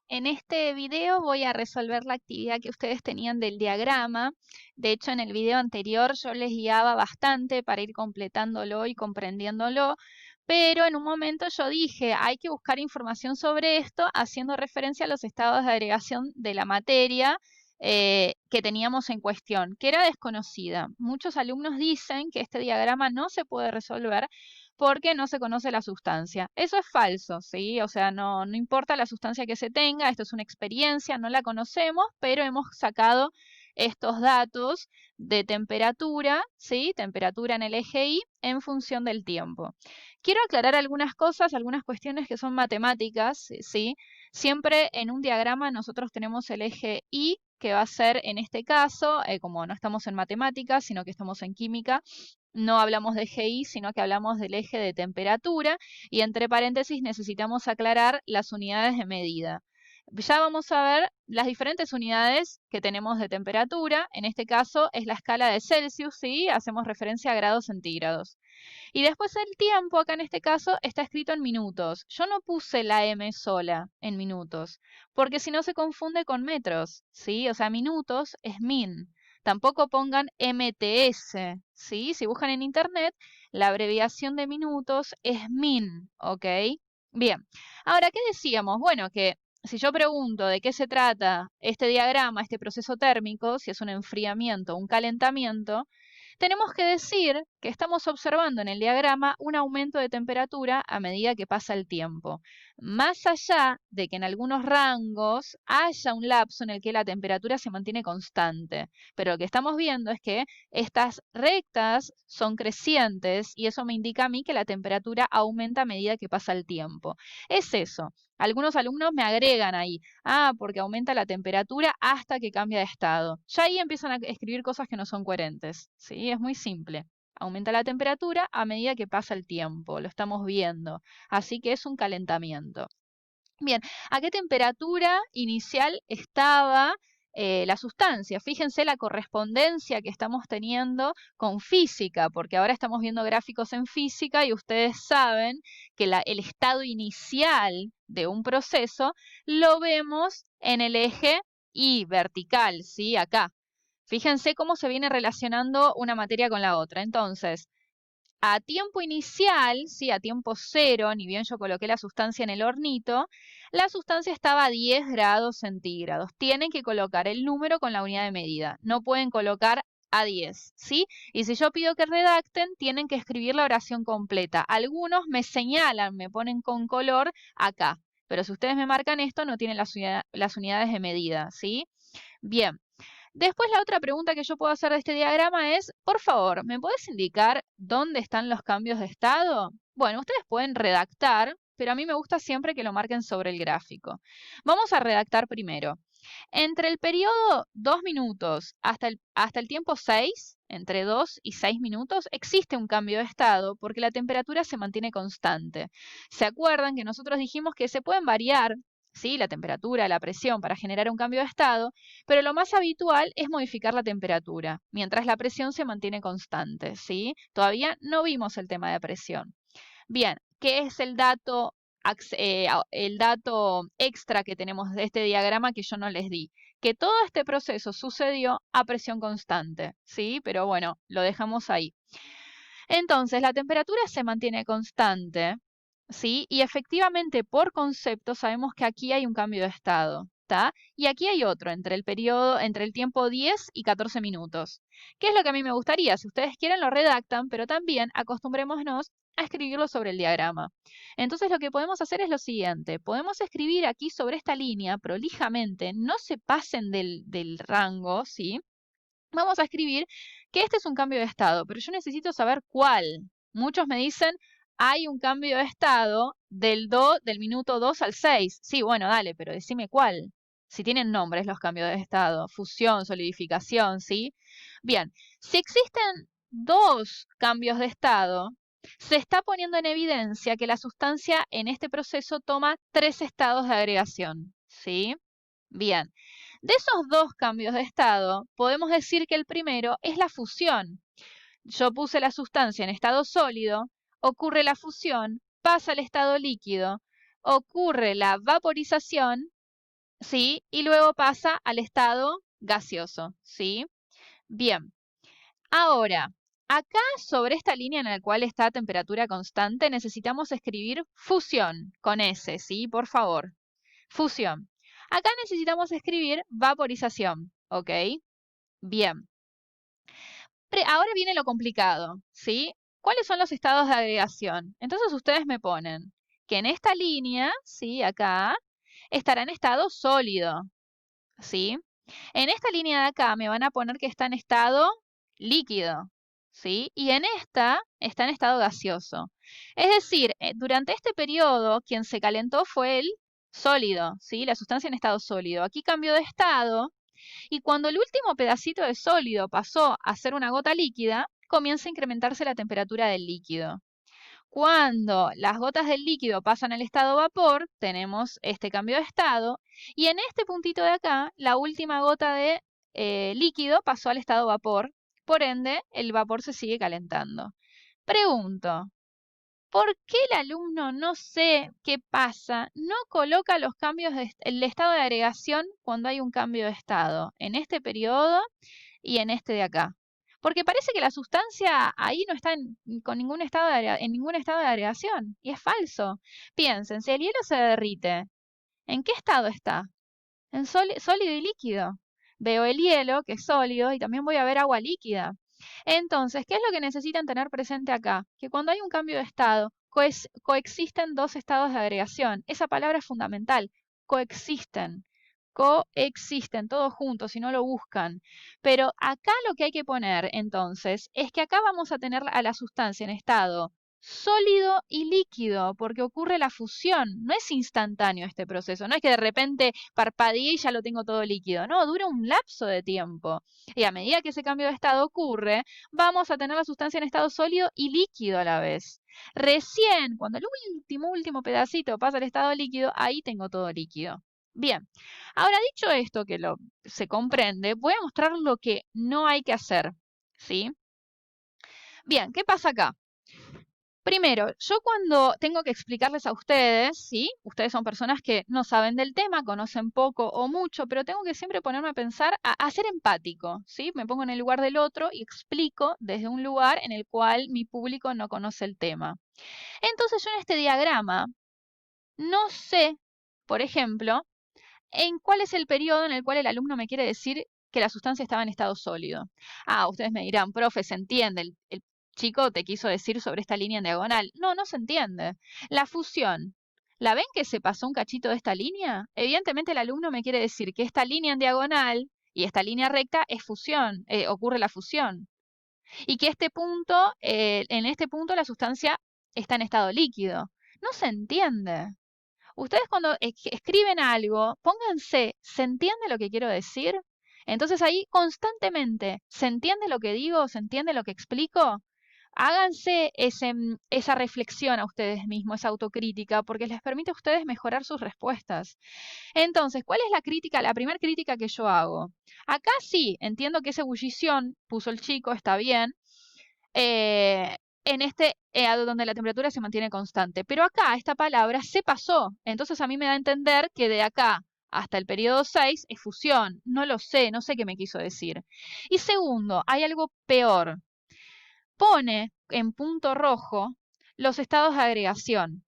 En este video voy a resolver la actividad que ustedes tenían del diagrama. De hecho, en el video anterior yo les guiaba bastante para ir completándolo y comprendiéndolo, pero en un momento yo dije, hay que buscar información sobre esto haciendo referencia a los estados de agregación de la materia que teníamos en cuestión, que era desconocida. Muchos alumnos dicen que este diagrama no se puede resolver porque no se conoce la sustancia. Eso es falso, ¿sí? O sea, no importa la sustancia que se tenga, esto es una experiencia, no la conocemos, pero hemos sacado estos datos de temperatura, ¿sí? Temperatura en el eje Y en función del tiempo. Quiero aclarar algunas cosas, algunas cuestiones que son matemáticas, ¿sí? Siempre en un diagrama nosotros tenemos el eje Y, que va a ser en este caso, como no estamos en matemáticas, sino que estamos en química, no hablamos de eje Y, sino que hablamos del eje de temperatura y entre paréntesis necesitamos aclarar las unidades de medida. Ya vamos a ver las diferentes unidades que tenemos de temperatura. En este caso es la escala de Celsius, ¿sí? Hacemos referencia a grados centígrados. Y después el tiempo, acá en este caso, está escrito en minutos. Yo no puse la M sola en minutos, porque si no se confunde con metros, ¿sí? O sea, minutos es min. Tampoco pongan MTS, ¿sí? Si buscan en internet, la abreviación de minutos es min, ¿ok? Bien, ahora, ¿qué decíamos? Bueno, que si yo pregunto de qué se trata este diagrama, este proceso térmico, si es un enfriamiento o un calentamiento, tenemos que decir que estamos observando en el diagrama un aumento de temperatura a medida que pasa el tiempo, más allá de que en algunos rangos haya un lapso en el que la temperatura se mantiene constante. Pero lo que estamos viendo es que estas rectas son crecientes y eso me indica a mí que la temperatura aumenta a medida que pasa el tiempo. Es eso. Algunos alumnos me agregan ahí, porque aumenta la temperatura hasta que cambia de estado. Ya ahí empiezan a escribir cosas que no son coherentes, ¿sí? Es muy simple. Aumenta la temperatura a medida que pasa el tiempo, lo estamos viendo. Así que es un calentamiento. Bien, ¿a qué temperatura inicial estaba la sustancia? Fíjense la correspondencia que estamos teniendo con física, porque ahora estamos viendo gráficos en física y ustedes saben que el estado inicial de un proceso lo vemos en el eje Y vertical, ¿sí? Acá. Fíjense cómo se viene relacionando una materia con la otra. Entonces, a tiempo inicial, sí, a tiempo cero, ni bien yo coloqué la sustancia en el hornito, la sustancia estaba a 10 grados centígrados. Tienen que colocar el número con la unidad de medida. No pueden colocar a 10, ¿sí? Y si yo pido que redacten, tienen que escribir la oración completa. Algunos me señalan, me ponen con color acá. Pero si ustedes me marcan esto, no tienen las unidades de medida, ¿sí? Bien. Después la otra pregunta que yo puedo hacer de este diagrama es, por favor, ¿me puedes indicar dónde están los cambios de estado? Bueno, ustedes pueden redactar, pero a mí me gusta siempre que lo marquen sobre el gráfico. Vamos a redactar primero. Entre el periodo 2 minutos hasta el tiempo 6, entre 2 y 6 minutos, existe un cambio de estado porque la temperatura se mantiene constante. ¿Se acuerdan que nosotros dijimos que se pueden variar, ¿sí? La temperatura, la presión para generar un cambio de estado, pero lo más habitual es modificar la temperatura, mientras la presión se mantiene constante, ¿sí? Todavía no vimos el tema de presión. Bien, ¿qué es el dato extra que tenemos de este diagrama que yo no les di? Que todo este proceso sucedió a presión constante, ¿sí? Pero bueno, lo dejamos ahí. Entonces, la temperatura se mantiene constante, ¿sí? Y efectivamente, por concepto, sabemos que aquí hay un cambio de estado, ¿está? Y aquí hay otro, entre el tiempo 10 y 14 minutos. ¿Qué es lo que a mí me gustaría? Si ustedes quieren, lo redactan, pero también acostumbrémonos a escribirlo sobre el diagrama. Entonces, lo que podemos hacer es lo siguiente. Podemos escribir aquí sobre esta línea prolijamente, no se pasen del rango, ¿sí? Vamos a escribir que este es un cambio de estado, pero yo necesito saber cuál. Muchos me dicen, hay un cambio de estado del minuto 2 al 6. Sí, bueno, dale, pero decime cuál. Si tienen nombres los cambios de estado, fusión, solidificación, ¿sí? Bien, si existen dos cambios de estado, se está poniendo en evidencia que la sustancia en este proceso toma tres estados de agregación, ¿sí? Bien, de esos dos cambios de estado, podemos decir que el primero es la fusión. Yo puse la sustancia en estado sólido, ocurre la fusión, pasa al estado líquido, ocurre la vaporización ¿sí? Y luego pasa al estado gaseoso, ¿sí? Bien, ahora, acá sobre esta línea en la cual está temperatura constante, necesitamos escribir fusión con S, ¿sí? Por favor, fusión. Acá necesitamos escribir vaporización, ¿ok? Bien. Ahora viene lo complicado, ¿sí? ¿Cuáles son los estados de agregación? Entonces ustedes me ponen que en esta línea, ¿sí? Acá, estará en estado sólido, ¿sí? En esta línea de acá me van a poner que está en estado líquido, ¿sí? Y en esta está en estado gaseoso. Es decir, durante este periodo quien se calentó fue el sólido, ¿sí? La sustancia en estado sólido. Aquí cambió de estado y cuando el último pedacito de sólido pasó a ser una gota líquida, comienza a incrementarse la temperatura del líquido. Cuando las gotas del líquido pasan al estado vapor, tenemos este cambio de estado y en este puntito de acá, la última gota de líquido pasó al estado vapor, por ende, el vapor se sigue calentando. Pregunto, ¿por qué el alumno, no sé qué pasa, no coloca los cambios el estado de agregación cuando hay un cambio de estado en este periodo y en este de acá? Porque parece que la sustancia ahí no está con ningún estado en ningún estado de agregación y es falso. Piensen, si el hielo se derrite, ¿en qué estado está? En sólido y líquido. Veo el hielo, que es sólido, y también voy a ver agua líquida. Entonces, ¿qué es lo que necesitan tener presente acá? Que cuando hay un cambio de estado, coexisten dos estados de agregación. Esa palabra es fundamental. Coexisten. Coexisten, todos juntos, si no lo buscan. Pero acá lo que hay que poner, entonces, es que acá vamos a tener a la sustancia en estado sólido y líquido, porque ocurre la fusión. No es instantáneo este proceso, no es que de repente parpadeé y ya lo tengo todo líquido. No, dura un lapso de tiempo. Y a medida que ese cambio de estado ocurre, vamos a tener la sustancia en estado sólido y líquido a la vez. Recién, cuando el último pedacito pasa al estado líquido, ahí tengo todo líquido. Bien, ahora dicho esto que se comprende, voy a mostrar lo que no hay que hacer. ¿Sí? Bien, ¿qué pasa acá? Primero, yo cuando tengo que explicarles a ustedes, ¿sí? Ustedes son personas que no saben del tema, conocen poco o mucho, pero tengo que siempre ponerme a pensar, a ser empático, ¿sí? Me pongo en el lugar del otro y explico desde un lugar en el cual mi público no conoce el tema. Entonces yo en este diagrama no sé, por ejemplo, en cuál es el periodo en el cual el alumno me quiere decir que la sustancia estaba en estado sólido. Ah, ustedes me dirán, profe, se entiende, el chico te quiso decir sobre esta línea en diagonal. No, no se entiende. La fusión, ¿la ven que se pasó un cachito de esta línea? Evidentemente el alumno me quiere decir que esta línea en diagonal y esta línea recta es fusión, ocurre la fusión. Y que este punto, en este punto la sustancia está en estado líquido. No se entiende. Ustedes cuando escriben algo, pónganse, ¿se entiende lo que quiero decir? Entonces ahí constantemente, ¿se entiende lo que digo? ¿Se entiende lo que explico? Háganse esa reflexión a ustedes mismos, esa autocrítica, porque les permite a ustedes mejorar sus respuestas. Entonces, ¿cuál es la crítica, la primera crítica que yo hago? Acá sí, entiendo que esa ebullición puso el chico, está bien, en donde la temperatura se mantiene constante. Pero acá esta palabra se pasó. Entonces a mí me da a entender que de acá hasta el periodo 6 es fusión. No lo sé, no sé qué me quiso decir. Y segundo, hay algo peor. Pone en punto rojo los estados de agregación.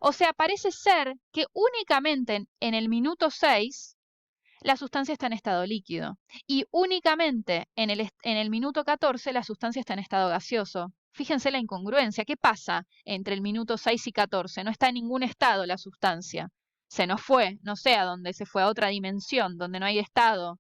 O sea, parece ser que únicamente en el minuto 6 la sustancia está en estado líquido y únicamente en el minuto 14 la sustancia está en estado gaseoso. Fíjense la incongruencia. ¿Qué pasa entre el minuto 6 y 14? No está en ningún estado la sustancia. Se nos fue, no sé a dónde se fue, a otra dimensión donde no hay estado.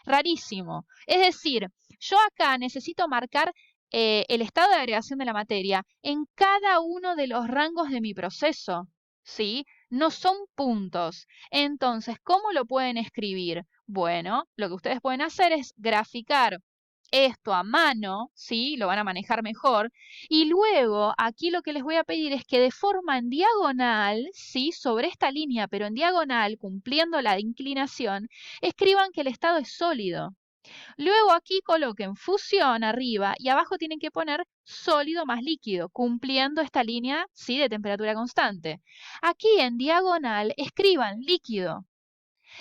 Rarísimo. Es decir, yo acá necesito marcar el estado de agregación de la materia en cada uno de los rangos de mi proceso, ¿sí? No son puntos. Entonces, ¿cómo lo pueden escribir? Bueno, lo que ustedes pueden hacer es graficar esto a mano, ¿sí? Lo van a manejar mejor. Y luego, aquí lo que les voy a pedir es que de forma en diagonal, ¿sí? Sobre esta línea, pero en diagonal, cumpliendo la inclinación, escriban que el estado es sólido. Luego aquí coloquen fusión arriba y abajo tienen que poner sólido más líquido, cumpliendo esta línea, ¿sí? De temperatura constante. Aquí en diagonal escriban líquido.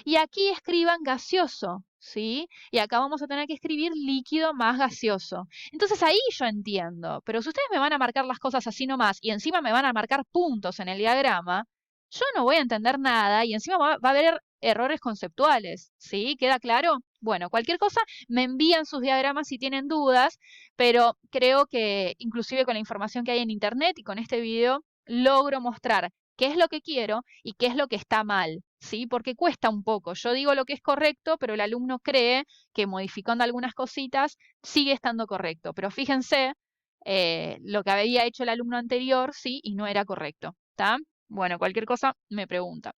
Y aquí escriban gaseoso, ¿sí? Y acá vamos a tener que escribir líquido más gaseoso. Entonces ahí yo entiendo, pero si ustedes me van a marcar las cosas así nomás y encima me van a marcar puntos en el diagrama, yo no voy a entender nada y encima va a haber errores conceptuales, ¿sí? ¿Queda claro? Bueno, cualquier cosa me envían sus diagramas si tienen dudas, pero creo que inclusive con la información que hay en internet y con este video logro mostrar qué es lo que quiero y qué es lo que está mal, ¿sí? Porque cuesta un poco. Yo digo lo que es correcto, pero el alumno cree que modificando algunas cositas sigue estando correcto. Pero fíjense lo que había hecho el alumno anterior, ¿sí? Y no era correcto, ¿está? Bueno, cualquier cosa me pregunta.